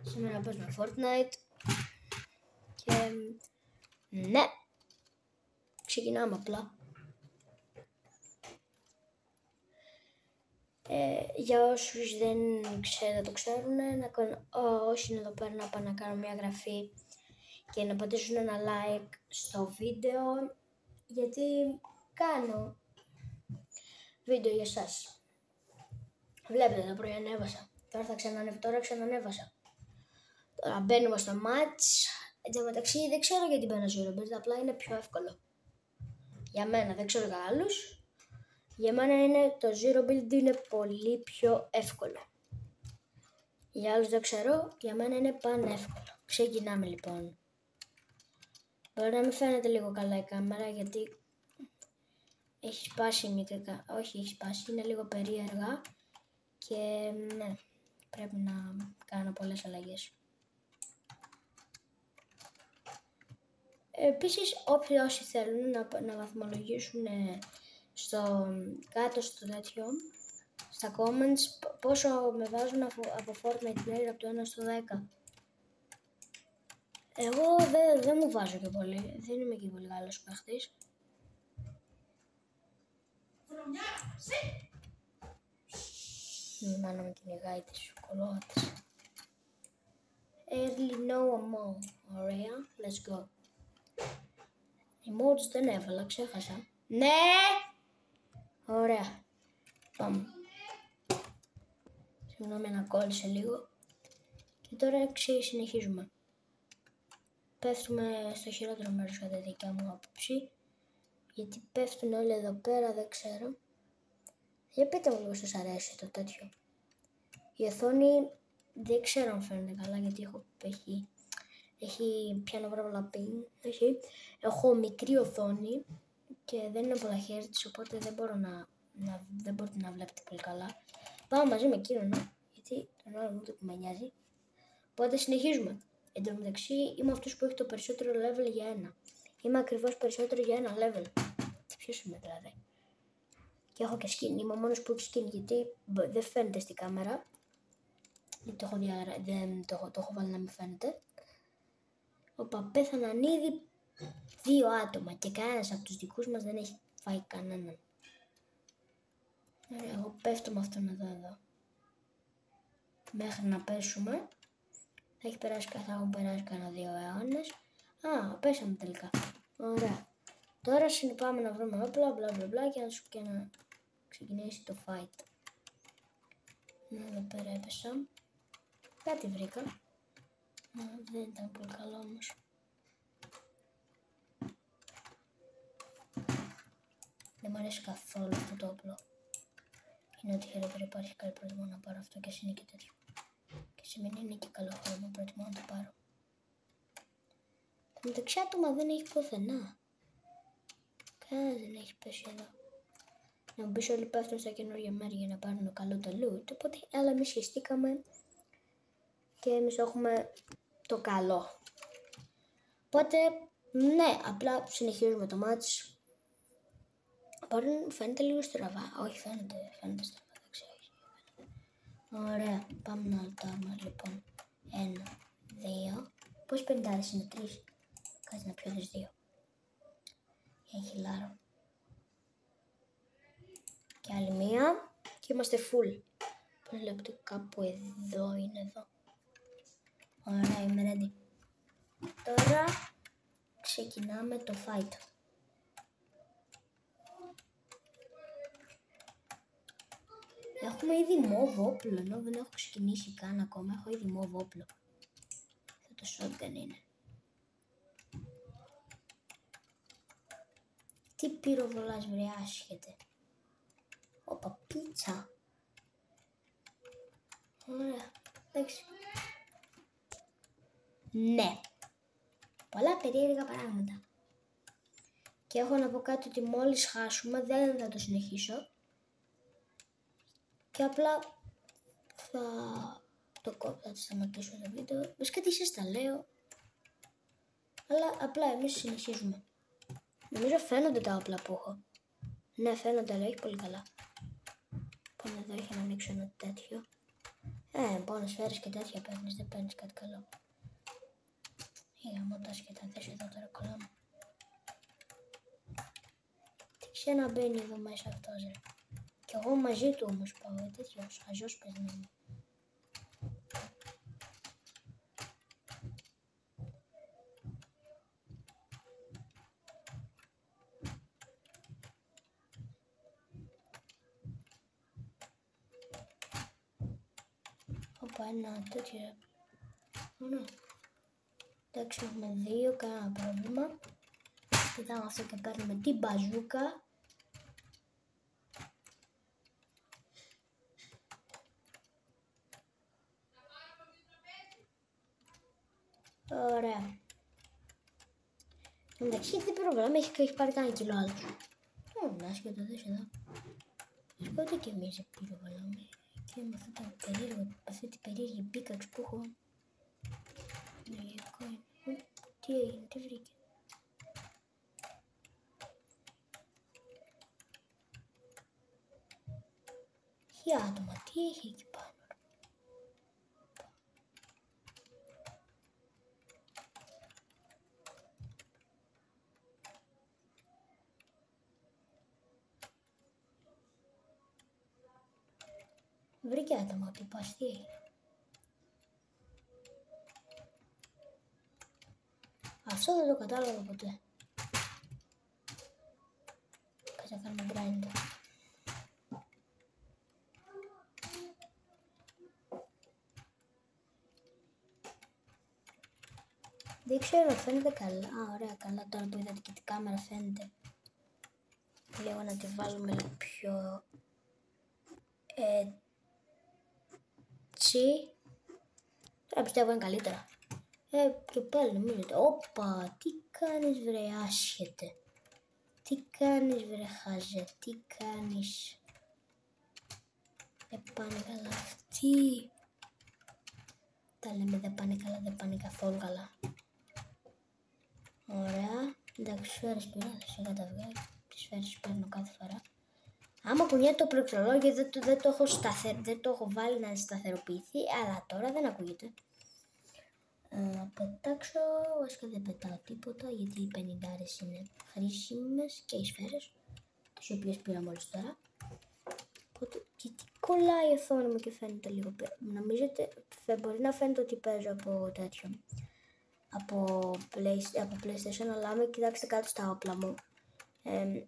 Σήμερα παίζουμε Fortnite και ναι, ξεκινάμε απλά. Για όσους δεν το ξέρουν, όσοι είναι εδώ πέρα να πάνε να κάνουν μια εγγραφή και να πατήσουν ένα like στο βίντεο, γιατί κάνω βίντεο για εσάς. Βλέπετε, το πρωί ανέβασα, τώρα ξανανέβασα. Τώρα μπαίνουμε στο match. Εν τω μεταξύ δεν ξέρω γιατί μπαίνω Zero Build, απλά είναι πιο εύκολο. Για μένα, δεν ξέρω για άλλους. Για μένα είναι το Zero Build είναι πολύ πιο εύκολο. Για άλλους δεν ξέρω, για μένα είναι πανεύκολο. Ξεκινάμε λοιπόν. Μπορεί να μην φαίνεται λίγο καλά η κάμερα γιατί έχει σπάσει μικρά. Όχι, έχει σπάσει, είναι λίγο περίεργα και ναι, πρέπει να κάνω πολλές αλλαγές. Επίσης, όσοι θέλουν να βαθμολογήσουν κάτω στο τέτοιο, στα comments, πόσο με βάζουν από Fortnite player από το 1 στο 10. Εγώ δεν μου βάζω και πολύ, δεν είμαι και πολύ καλός παίχτης. Η μάνα μου κυνηγάει τις σοκολάτες. Early no more, ωραία, let's go. Emotes δεν έβαλα, ξέχασα. Ναι! Ωραία. Πάμε. Συγγνώμη να κόλλησε λίγο. Και τώρα συνεχίζουμε. Πέφτουμε στο χειρότερο μέρος κατά τη δικιά μου άποψη. Γιατί πέφτουν όλοι εδώ πέρα, δεν ξέρω. Για πείτε μου λίγο σας αρέσει το τέτοιο. Η οθόνη δεν ξέρω αν φαίνεται καλά γιατί έχει πιάνω πάρα ping. Έχω μικρή οθόνη και δεν είναι πολλά hertz, οπότε δεν μπορείτε να βλέπετε πολύ καλά. Πάω μαζί με εκείνον, γιατί τον άλλο μου το που με νοιάζει. Οπότε συνεχίζουμε. Εν τω μεταξύ είμαι αυτός που έχει το περισσότερο level για ένα. Είμαι ακριβώς περισσότερο για ένα level. Ποιος είμαι δηλαδή. Και έχω και skin. Είμαι ο μόνος που έχει skin γιατί δεν φαίνεται στην κάμερα. Γιατί το έχω βάλει να μην φαίνεται. Οπα, πέθαναν ήδη 2 άτομα και κανένας από τους δικούς μας δεν έχει φάει κανέναν. Ωραία, εγώ πέφτω με αυτόν εδώ. Μέχρι να πέσουμε. Θα έχουν περάσει κανένα 2 αιώνες. Πέσαμε τελικά. Ωραία. Τώρα πάμε να βρούμε όπλα, μπλα και να ξεκινήσει το fight. Εδώ πέρα έπεσα. Κάτι βρήκα. Δεν ήταν πολύ καλό όμως. Δεν μου αρέσει καθόλου αυτό το όπλο. Είναι ότι χειρότερα υπάρχει, καλή προτιμώ να πάρω αυτό και είναι και τέτοιο. Και σημαίνει είναι και καλό χρώμα, προτιμώ να το πάρω. Το μεταξύ άτομα δεν έχει πουθενά. Κανένας δεν έχει πέσει εδώ. Να μου πεις όλοι πέφτουν στα καινούργια μέρη για να πάρουν καλό το loot. Οπότε αλλά εμείς σχεστήκαμε και εμείς έχουμε το καλό. Οπότε ναι, απλά συνεχίζουμε το match. Φαίνεται λίγο στραβά. Όχι, φαίνεται στραβά. Δεν ξέρω. Ωραία, πάμε να λουτάρουμε λοιπόν. 1, 2. Πώς 50 είναι 3. Κάτσε να πιω τις 2. Για χιλάρο. Και άλλη μία. Και είμαστε full. Πώς βλέπετε κάπου εδώ είναι εδώ. Ωραία, είμαι ready. Τώρα ξεκινάμε το fight. Έχουμε ήδη μόβ όπλο, ενώ δεν έχω ξεκινήσει καν ακόμα. Έχω ήδη μόβ όπλο. Αυτό το shotgun είναι. Τι πυροβολάς βρε άσχετε. Όπα, πίτσα. Ωραία, εντάξει. Ναι. Πολλά περίεργα πράγματα. Και έχω να πω κάτι ότι μόλις χάσουμε δεν θα το συνεχίσω. Και απλά θα σταματήσω το βίντεο. Βασικά τι σας τα λέω. Αλλά απλά εμείς συνεχίζουμε. Νομίζω φαίνονται τα όπλα που έχω. Ναι, φαίνονται, αλλά όχι πολύ καλά. Πάμε εδώ, για να ανοίξω ένα τέτοιο. Πόνες σφαίρες και τέτοια παίρνεις, δεν παίρνεις κάτι καλό. Είχαμε τα σκέτα, θες εδώ τώρα κολλάμε. Τι ξαναμπαίνει εδώ μέσα αυτός ρε. Κι εγώ μαζί του όμως πάω, τέτοιος χαζός παίζει να είμαι. Όπα ένα τέτοιο. Ναι. Εντάξει, έχουμε δύο, κανένα πρόβλημα. Κοιτάμε αυτό και παίρνουμε την μπαζούκα. Ωραία. Εντάξει, τι πρόβλημα, έχει πάρει κανένα κιλό άλλος. Να σκέτο, δες εδώ. Σκότε και εμείς πυροβολάμε. Και με αυτή την περίεργη πίκαξ που έχω. Λογικό είναι. Τι έγινε, τι βρήκε. Τι άτομα, τι έχει εκεί πάνω. Βρήκε άτομα, τι πας, τι έγινε. Αυτό δεν το κατάλαβα ποτέ. Κάτσε να κάνουμε grind. Δεν ξέρω, φαίνεται καλά. Ωραία, καλά τώρα που είδατε και την κάμερα φαίνεται. Λέω να τη βάλουμε λίγο πιο έτσι. Τώρα πιστεύω είναι καλύτερα. Και πάλι νομίζετε. Όπα, τι κάνεις βρε άσχετε. Τι κάνεις βρε χάζε, τι κάνεις. Δεν πάνε καλά αυτοί. Τα λέμε δεν πάνε καλά, δεν πάνε καθόλου καλά. Ωραία. Εντάξει, σφαίρες πήρα, σιγά τα βγάλω. Τις σφαίρες παίρνω κάθε φορά. Άμα κουνιέται το πληκτρολόγιο δεν το έχω βάλει να σταθεροποιηθεί, αλλά τώρα δεν ακούγεται. Πετάξω, βασικά δεν πετάω τίποτα γιατί οι 50 είναι χρήσιμες και οι σφαίρες, τις οποίες πήρα μόλις τώρα. Οπότε, γιατί κολλάει η οθόνη μου και φαίνεται λίγο νομίζετε, μπορεί να φαίνεται ότι παίζω από τέτοιο, από PlayStation, αλλά άμα κοιτάξετε κάτω στα όπλα μου,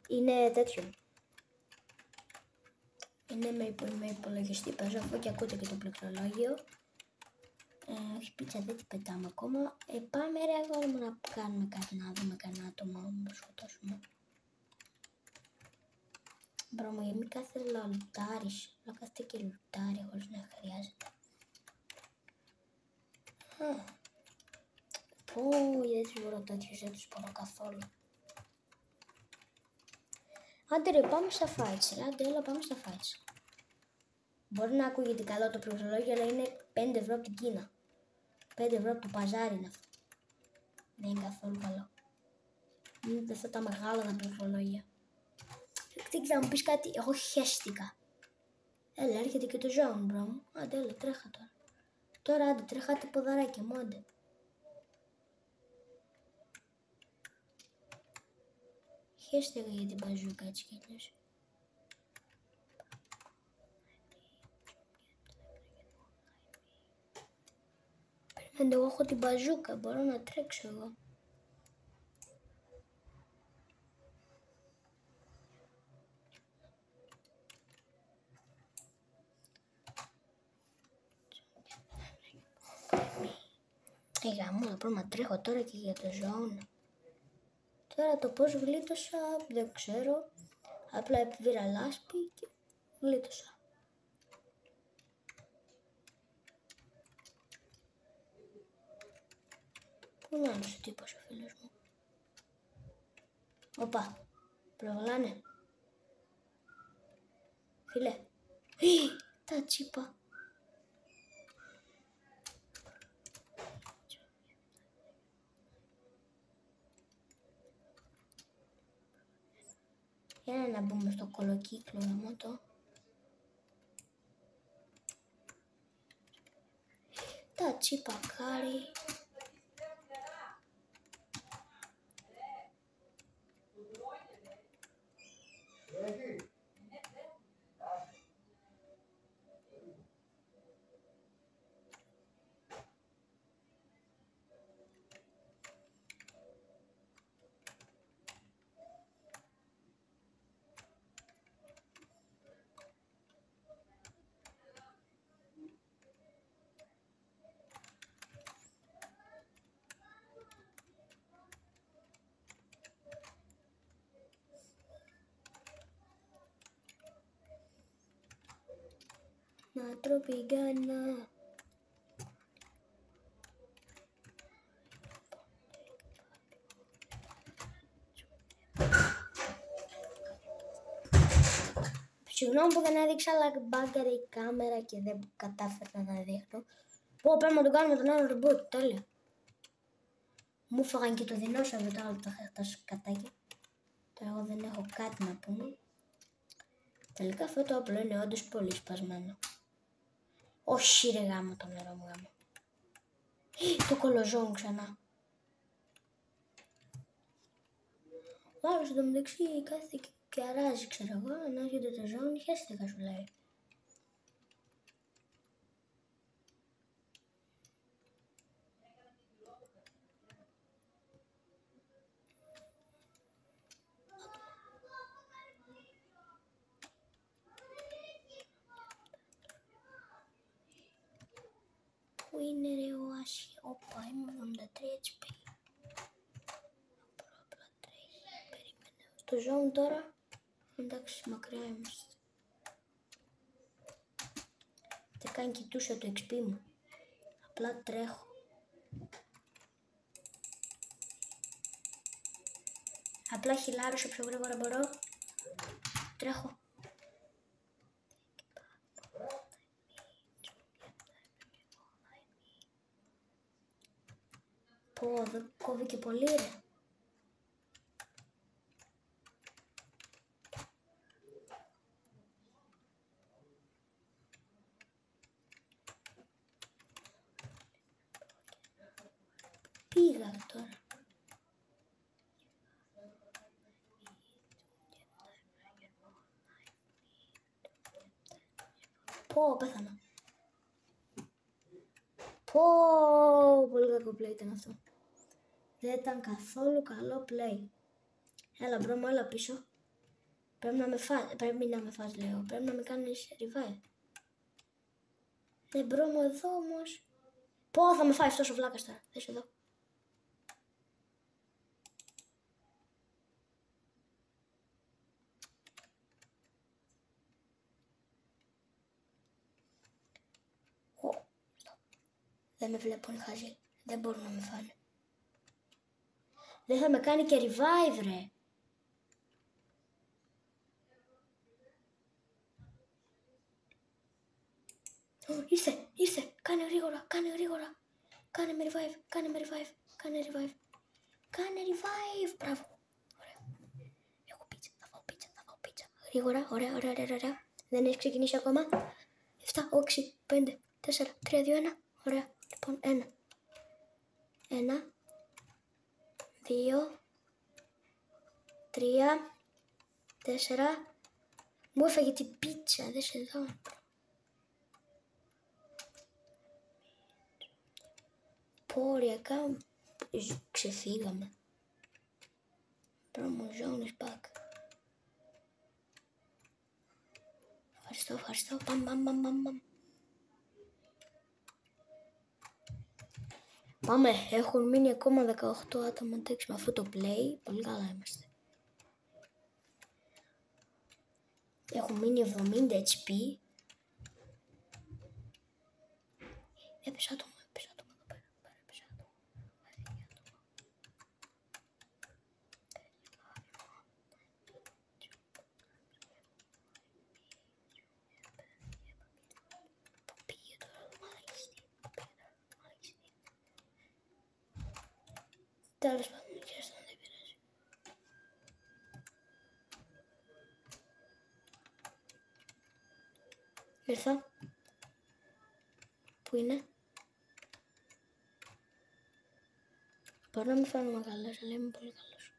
είναι τέτοιο. Είναι με υπολογιστή, παίζω αφού και ακούτε και το πληκτρολόγιο. Όχι πίτσα, δεν την πετάμε ακόμα. Πάμε ρε αγόρι μου να κάνουμε κάτι, να δούμε κανένα άτομο να σκοτώσουμε. Μπρο μου, μην κάθεσαι να λουτάρεις, να κάθεται και λουτάρει χωρίς να χρειάζεται. Πω, δεν τους μπορώ τέτοιους, δεν τους μπορώ καθόλου. Άντε ρε, πάμε στα fights, ρε, άντε έλα πάμε στα fights. Μπορεί να ακούγεται καλό το πληκτρολόγιο, αλλά είναι 5 ευρώ από την Κίνα. 5 ευρώ από το παζάρι είναι αυτό. Δεν είναι καθόλου καλό. Είναι αυτά τα μεγάλα τα πληκτρολόγια. Δεν ξέρω να μου πεις κάτι, εγώ χέστηκα. Έλα, έρχεται και το zone, μπρο μου. Άντε, έλα, τρέχα τώρα. Τώρα, άντε, τρέχατε ποδαράκια μου, άντε. Χέστηκα για την μπαζούκα έτσι κι αλλιώς. Περιμένετε, εγώ έχω την μπαζούκα, μπορώ να τρέξω εγώ. Γαμώ, πρέπει να τρέχω τώρα και για το zone. Τώρα το πώς γλίτωσα δεν ξέρω. Απλά επιβήρα λάσπη και γλίτωσα. Πού είναι άλλος ο τύπος ο φίλος μου. Οπα, προβολάνε. Φίλε. Τα τσίπα. Για να μπούμε στο κολοκύκλο γαμώτο. Τα τσιπακάρι. Να τροπηγάνα. Συγγνώμη που δεν έδειξα, αλλά μπάγκαρε η κάμερα και δεν κατάφερα να δείχνω. Πω, πρέπει να το κάνουμε τον άλλο ρομπότ, τέλεια. Μου φάγαν και το δεινόσαυρο τώρα τα σκατάκια. Τώρα εγώ δεν έχω κάτι να πούμε. Τελικά αυτό το απλό είναι όντως πολύ σπασμένο. Όχι ρε γάμο το νερό μου γάμο. Το κολοζόν ξανά. Ο άλλος εντωμεταξύ κάθεται και αράζει ξέρω εγώ. Να έρχεται το ζώο, χαίστηκα σου λέει. Πού είναι ρε ο Άσχη, όπα είμαι 73 HP. Απλά τρέχει, περίμενε. Στο zone τώρα, εντάξει μακριά είμαστε. Δεν καν κοιτούσα το XP μου. Απλά τρέχω. Απλά χιλάρω όσο πιο γρήγορα μπορώ. Τρέχω. Πω, δεν κόβει και πολύ ρε. Πήγα τώρα. Πω, πέθανα. Πω, πολύ κακό play ήταν αυτό. Δεν ήταν καθόλου καλό play. Έλα μπρο μου, έλα πίσω. Πρέπει να με φας λέω. Πρέπει να με κάνεις revive. Ναι μπρο μου εδώ όμως. Πω, θα με φάει αυτός ο βλάκας τώρα. Θες εδώ. Δεν με βλέπουν χαζί. Δεν μπορούν να με φάνε. Δεν θα με κάνει και revive ρε. Ήρθε. Κάνε γρήγορα. Κάνε με revive. Κάνε revive. Μπράβο. Ωραία. Έχω πίτσα. Θα φάω πίτσα. Γρήγορα. Ωραία. Δεν έχει ξεκινήσει ακόμα. 7, 6, 5, 4, 3, 2, 1. Ωραία. Λοιπόν, 1, 2, 3, 4. Μου έφαγε την πίτσα. Δες εδώ. Πόριακά ξεφύγαμε. Promo zone is back. Ευχαριστώ. Παμ. Πάμε, έχουν μείνει ακόμα 18 άτομα. Εντάξει, με αυτό το play, πολύ καλά είμαστε. Έχουν μείνει 70 HP. Έπεσα άτομα εδώ πέρα. Έπεσα άτομα. Πήγε τώρα, μάλιστα. Τέλος πάντων, και αυτό δεν πειράζει. Ήρθα. Πού είναι? Μπορεί να μην φαίνομαι καλός, αλλά είμαι πολύ καλός.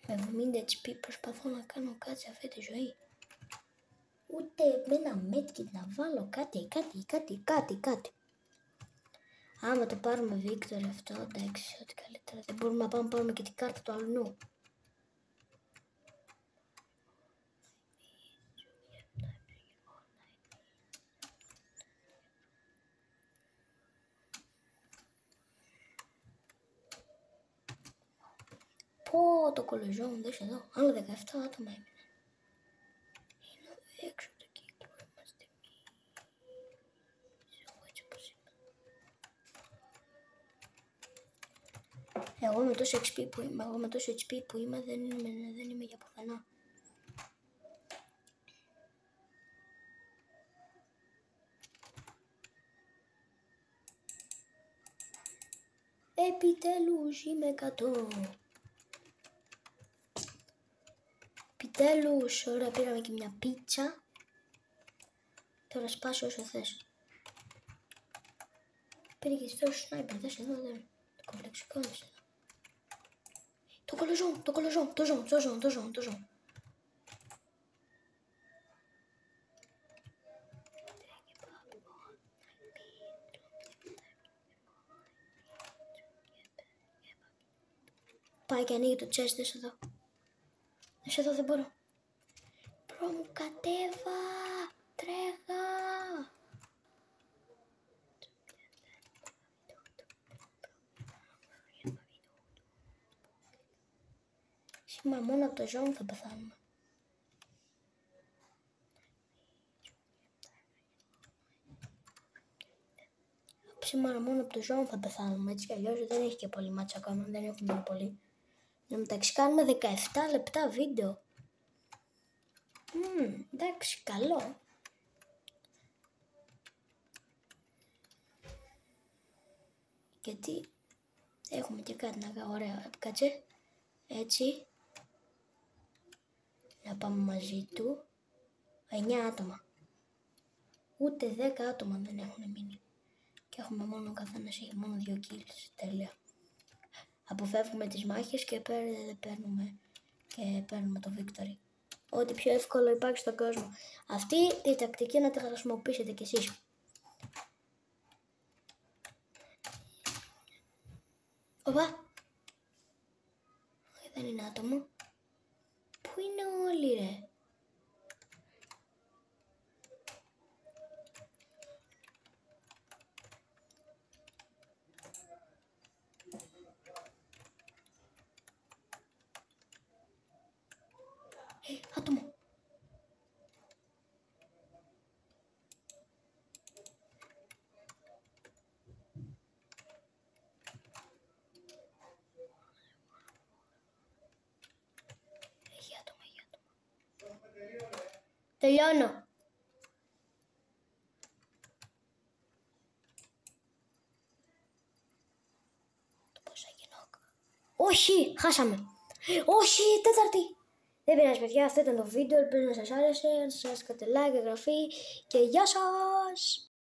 Με 70 HP προσπαθώ να κάνω κάτι σε αυτή τη ζωή. Ούτε με ένα medkit να βάλω κάτι. Άμα το πάρουμε Victory αυτό, εντάξει, ό,τι καλύτερα. Δεν μπορούμε να πάρουμε και την κάρτα του αλλού. Πω, το κολεζόν, δες εδώ. Άλλο 17 άτομα έμεινε. Είναι έξω από το κύκλο, είμαστε εμείς. Εγώ έτσι όπως είμαι. Εγώ με τόσο HP που είμαι, δεν είμαι για πουθενά. Επιτέλους είμαι 100. Επιτέλους, ωραία, πήραμε και μια πίτσα. Τώρα σπάσω όσο θες. Πήρε και στο σνάιπερ, δες εδώ, δεν. Το κομπλεξικό δες εδώ. Το ζω. Πάει και ανοίγει το chest, δες εδώ. Δες εδώ, δεν μπορώ. Μπρο μου, κατέβα. Τρέχα. Σήμερα μόνο από το ζώο θα πεθάνουμε. Σήμερα μόνο από το ζώο θα πεθάνουμε, έτσι κι αλλιώς δεν έχει και πολύ μάτσα ακόμα, δεν έχουμε πολύ. Να μεταξύ κάνουμε 17 λεπτά βίντεο. Εντάξει, καλό. Γιατί έχουμε και κάτι να κάνουμε, ωραία, κάτσε. Έτσι. Να πάμε μαζί του. 9 άτομα. Ούτε 10 άτομα δεν έχουν μείνει. Και έχουμε μόνο, ο καθένας έχει μόνο 2 kills. Τέλεια. Αποφεύγουμε τις μάχες και παίρνουμε το victory. Ό,τι πιο εύκολο υπάρχει στον κόσμο. Αυτή τη τακτική να τη χρησιμοποιήσετε κι εσείς. Οπα! Δεν είναι άτομο. Πού είναι όλοι ρε? Άτομο. Έχει άτομα. Τελειώνω. Το πώς θα γίνω. Όχι, χάσαμε. Όχι, τέταρτη. Δεν πειράζει παιδιά, αυτό ήταν το βίντεο, ελπίζω να σας άρεσε, αν σας άρεσε κάντε like, εγγραφή και γεια σας!